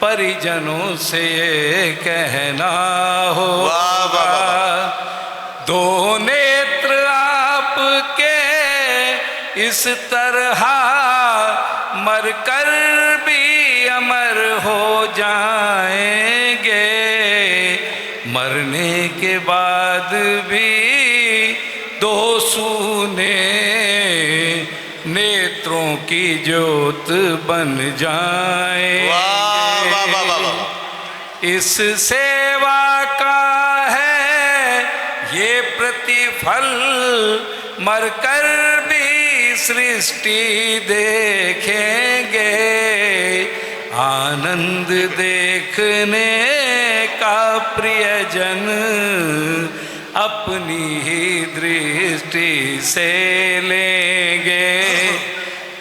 परिजनों से ये कहना होगा, दो नेत्र आपके इस तरह मरकर भी अमर हो जाएंगे, मरने के बाद भी दो सूने नेत्रों की ज्योत बन जाएंगे। वाह वाह वाह वाह वाह। इस सेवा का है ये प्रतिफल, मरकर भी सृष्टि देखेंगे, आनंद देखने का प्रियजन अपनी ही दृष्टि से लेंगे।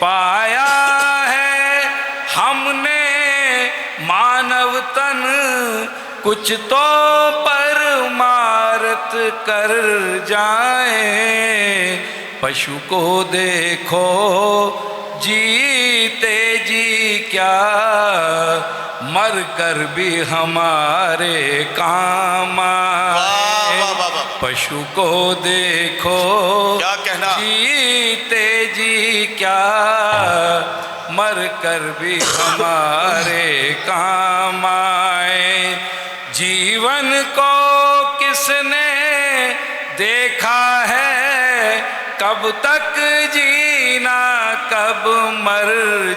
पाया है हमने मानव तन कुछ तो परमार्थ कर जाए, पशु को देखो जीते जी क्या, मर कर भी हमारे काम आए। पशु को देखो क्या कहना, जीते जी क्या, मर कर भी हमारे काम आए। जीवन को किसने देखा है, कब तक जीना कब मर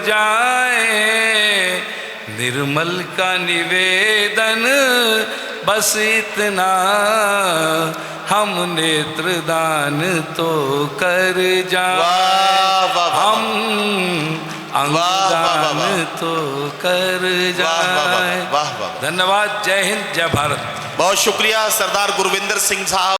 जाए, निर्मल का निवेदन बस इतना, हम नेत्रदान तो कर जाए, हम अंगदान तो कर जाए। वाह वाह। धन्यवाद। जय हिंद, जय भारत। बहुत शुक्रिया सरदार गुरविंदर सिंह साहब।